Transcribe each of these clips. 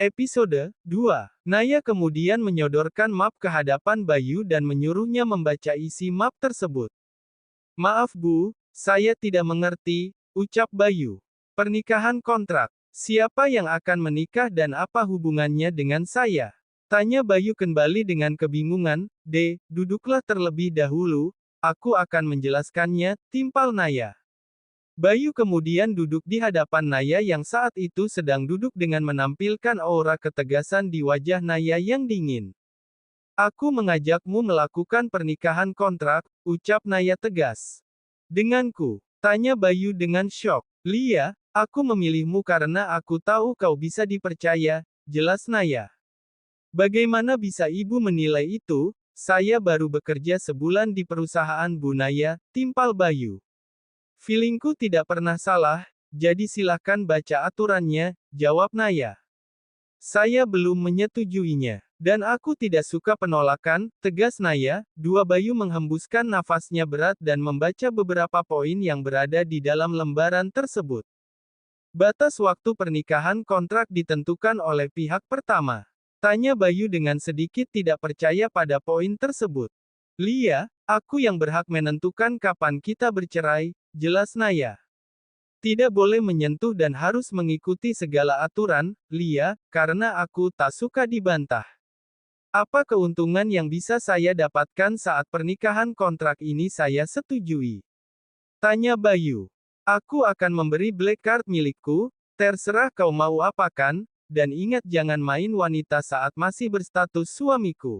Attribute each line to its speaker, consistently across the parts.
Speaker 1: Episode 2. Naya kemudian menyodorkan map ke hadapan Bayu dan menyuruhnya membaca isi map tersebut. "Maaf Bu, saya tidak mengerti," ucap Bayu. "Pernikahan kontrak. Siapa yang akan menikah dan apa hubungannya dengan saya?" Tanya Bayu kembali dengan kebingungan. Duduklah terlebih dahulu, aku akan menjelaskannya," timpal Naya. Bayu kemudian duduk di hadapan Naya yang saat itu sedang duduk dengan menampilkan aura ketegasan di wajah Naya yang dingin. "Aku mengajakmu melakukan pernikahan kontrak," ucap Naya tegas. "Denganku?" tanya Bayu dengan syok. "Lia, aku memilihmu karena aku tahu kau bisa dipercaya," jelas Naya. "Bagaimana bisa ibu menilai itu? Saya baru bekerja sebulan di perusahaan Bu Naya," timpal Bayu. "Feelingku tidak pernah salah, jadi silahkan baca aturannya," jawab Naya. "Saya belum menyetujuinya. Dan aku tidak suka penolakan," tegas Naya. Bayu menghembuskan nafasnya berat dan membaca beberapa poin yang berada di dalam lembaran tersebut. "Batas waktu pernikahan kontrak ditentukan oleh pihak pertama." Tanya Bayu dengan sedikit tidak percaya pada poin tersebut. "Lia, aku yang berhak menentukan kapan kita bercerai," jelas Naya. "Tidak boleh menyentuh dan harus mengikuti segala aturan, Lia, karena aku tak suka dibantah." "Apa keuntungan yang bisa saya dapatkan saat pernikahan kontrak ini saya setujui?" tanya Bayu. "Aku akan memberi black card milikku, terserah kau mau apakan, dan ingat jangan main wanita saat masih berstatus suamiku."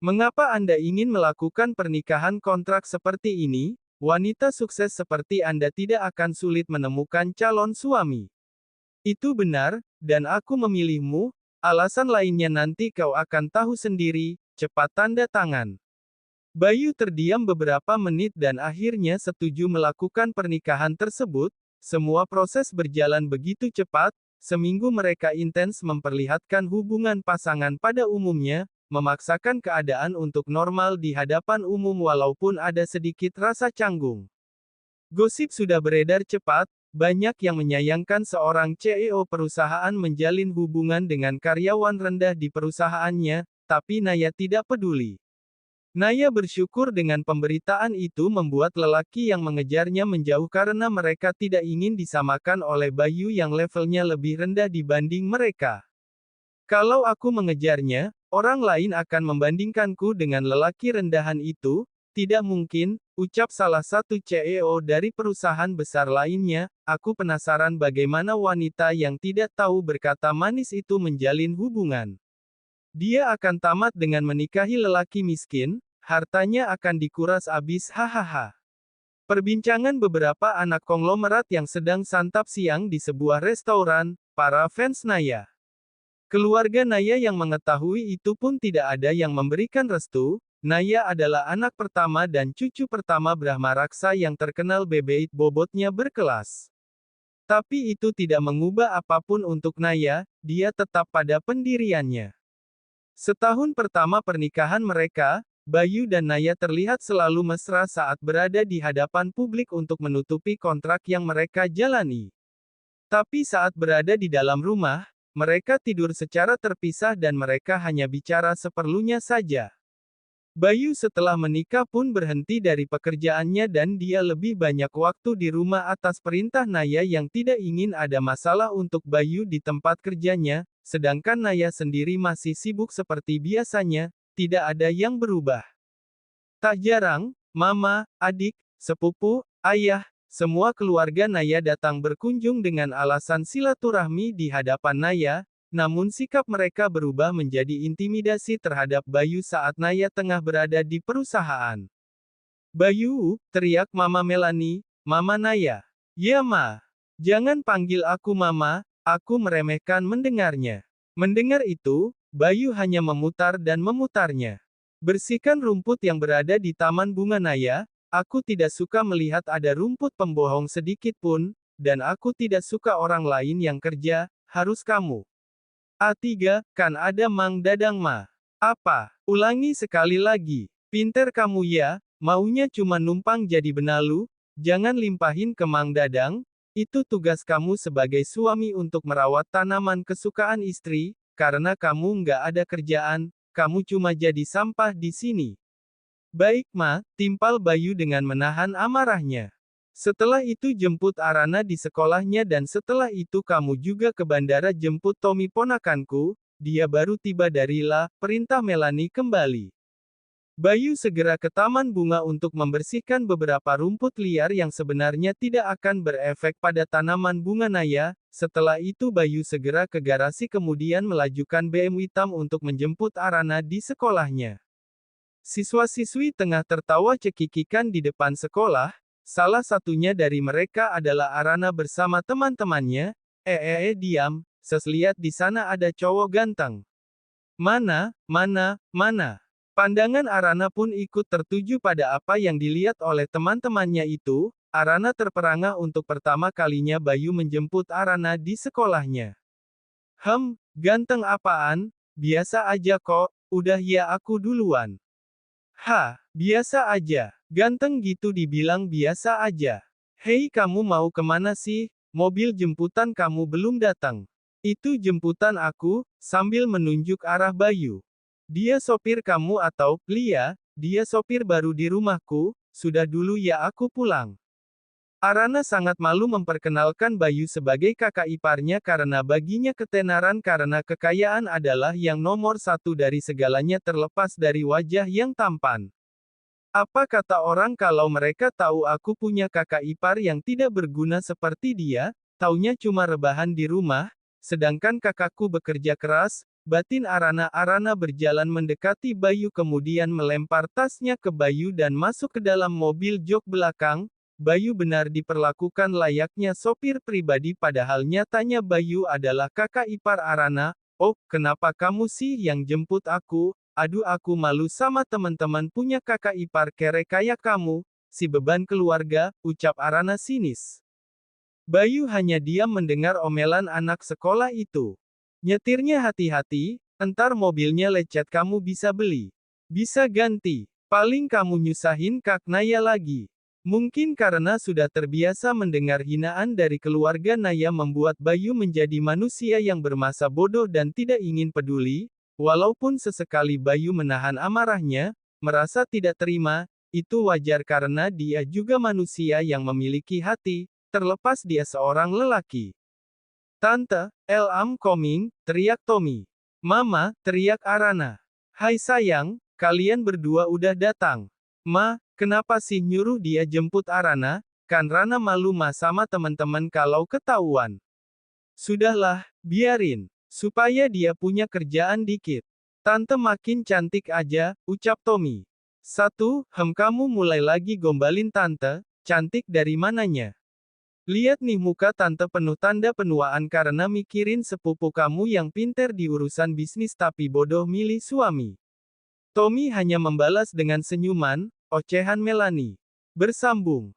Speaker 1: "Mengapa Anda ingin melakukan pernikahan kontrak seperti ini? Wanita sukses seperti Anda tidak akan sulit menemukan calon suami." "Itu benar, dan aku memilihmu, alasan lainnya nanti kau akan tahu sendiri," cepat tanda tangan. Bayu terdiam beberapa menit dan akhirnya setuju melakukan pernikahan tersebut. Semua proses berjalan begitu cepat, seminggu mereka intens memperlihatkan hubungan pasangan pada umumnya, memaksakan keadaan untuk normal di hadapan umum walaupun ada sedikit rasa canggung. Gosip sudah beredar cepat, banyak yang menyayangkan seorang CEO perusahaan menjalin hubungan dengan karyawan rendah di perusahaannya, tapi Naya tidak peduli. Naya bersyukur dengan pemberitaan itu membuat lelaki yang mengejarnya menjauh karena mereka tidak ingin disamakan oleh Bayu yang levelnya lebih rendah dibanding mereka. "Kalau aku mengejarnya, orang lain akan membandingkanku dengan lelaki rendahan itu." "Tidak mungkin," ucap salah satu CEO dari perusahaan besar lainnya. "Aku penasaran bagaimana wanita yang tidak tahu berkata manis itu menjalin hubungan. Dia akan tamat dengan menikahi lelaki miskin, hartanya akan dikuras habis hahaha." Perbincangan beberapa anak konglomerat yang sedang santap siang di sebuah restoran, para fans Naya. Keluarga Naya yang mengetahui itu pun tidak ada yang memberikan restu. Naya adalah anak pertama dan cucu pertama Brahma Raksa yang terkenal bebeit bobotnya berkelas. Tapi itu tidak mengubah apapun untuk Naya, dia tetap pada pendiriannya. Setahun pertama pernikahan mereka, Bayu dan Naya terlihat selalu mesra saat berada di hadapan publik untuk menutupi kontrak yang mereka jalani. Tapi saat berada di dalam rumah, mereka tidur secara terpisah dan mereka hanya bicara seperlunya saja. Bayu setelah menikah pun berhenti dari pekerjaannya dan dia lebih banyak waktu di rumah atas perintah Naya yang tidak ingin ada masalah untuk Bayu di tempat kerjanya, sedangkan Naya sendiri masih sibuk seperti biasanya, tidak ada yang berubah. Tak jarang, mama, adik, sepupu, ayah, semua keluarga Naya datang berkunjung dengan alasan silaturahmi di hadapan Naya. Namun sikap mereka berubah menjadi intimidasi terhadap Bayu saat Naya tengah berada di perusahaan. "Bayu," teriak Mama Melani, "Mama Naya. Ya Ma. Jangan panggil aku Mama," aku meremehkan mendengarnya. Mendengar itu, Bayu hanya memutar dan memutarnya. "Bersihkan rumput yang berada di taman bunga Naya, aku tidak suka melihat ada rumput pembohong sedikit pun, dan aku tidak suka orang lain yang kerja, harus kamu." "A3, kan ada Mang Dadang Ma." "Apa? Ulangi sekali lagi." "Pinter kamu ya, maunya cuma numpang jadi benalu, jangan limpahin ke Mang Dadang." Itu tugas kamu sebagai suami untuk merawat tanaman kesukaan istri, karena kamu nggak ada kerjaan, kamu cuma jadi sampah di sini. Baik Ma, timpal Bayu dengan menahan amarahnya. Setelah itu jemput Arana di sekolahnya dan setelah itu kamu juga ke bandara jemput Tommy ponakanku, dia baru tiba dari perintah Melanie kembali. Bayu segera ke taman bunga untuk membersihkan beberapa rumput liar yang sebenarnya tidak akan berefek pada tanaman bunga Naya. Setelah itu Bayu segera ke garasi kemudian melajukan BMW hitam untuk menjemput Arana di sekolahnya. Siswa-siswi tengah tertawa cekikikan di depan sekolah, salah satunya dari mereka adalah Arana bersama teman-temannya. Diam, lihat di sana ada cowok ganteng. Mana? Pandangan Arana pun ikut tertuju pada apa yang dilihat oleh teman-temannya itu. Arana terperangah untuk pertama kalinya Bayu menjemput Arana di sekolahnya. Ganteng apaan? Biasa aja kok, udah ya aku duluan. Biasa aja. Ganteng gitu dibilang biasa aja. Hei kamu mau kemana sih? Mobil jemputan kamu belum datang. Itu jemputan aku, sambil menunjuk arah Bayu. Dia sopir kamu atau, Lia, dia sopir baru di rumahku, sudah dulu ya aku pulang. Arana sangat malu memperkenalkan Bayu sebagai kakak iparnya karena baginya ketenaran karena kekayaan adalah yang nomor satu dari segalanya terlepas dari wajah yang tampan. Apa kata orang kalau mereka tahu aku punya kakak ipar yang tidak berguna seperti dia, taunya cuma rebahan di rumah, sedangkan kakakku bekerja keras. Batin Arana berjalan mendekati Bayu kemudian melempar tasnya ke Bayu dan masuk ke dalam mobil jok belakang. Bayu benar diperlakukan layaknya sopir pribadi padahal nyatanya Bayu adalah kakak ipar Arana. Oh, kenapa kamu sih yang jemput aku? Aduh aku malu sama teman-teman punya kakak ipar kere kayak kamu, si beban keluarga, ucap Arana sinis. Bayu hanya diam mendengar omelan anak sekolah itu. Nyetirnya hati-hati, entar mobilnya lecet kamu bisa beli. Bisa ganti. Paling kamu nyusahin Kak Naya lagi. Mungkin karena sudah terbiasa mendengar hinaan dari keluarga Naya membuat Bayu menjadi manusia yang bermasa bodoh dan tidak ingin peduli, walaupun sesekali Bayu menahan amarahnya, merasa tidak terima, itu wajar karena dia juga manusia yang memiliki hati, terlepas dia seorang lelaki. Tante, I'm coming, teriak Tommy. Mama, teriak Arana. Hai sayang, kalian berdua udah datang. Ma, kenapa sih nyuruh dia jemput Arana? Kan Rana malu ma sama teman-teman kalau ketahuan. Sudahlah, biarin. Supaya dia punya kerjaan dikit. Tante makin cantik aja, ucap Tommy. Kamu mulai lagi gombalin tante, cantik dari mananya? Lihat nih muka tante penuh tanda penuaan karena mikirin sepupu kamu yang pinter di urusan bisnis tapi bodoh milih suami. Tommy hanya membalas dengan senyuman, ocehan Melanie. Bersambung.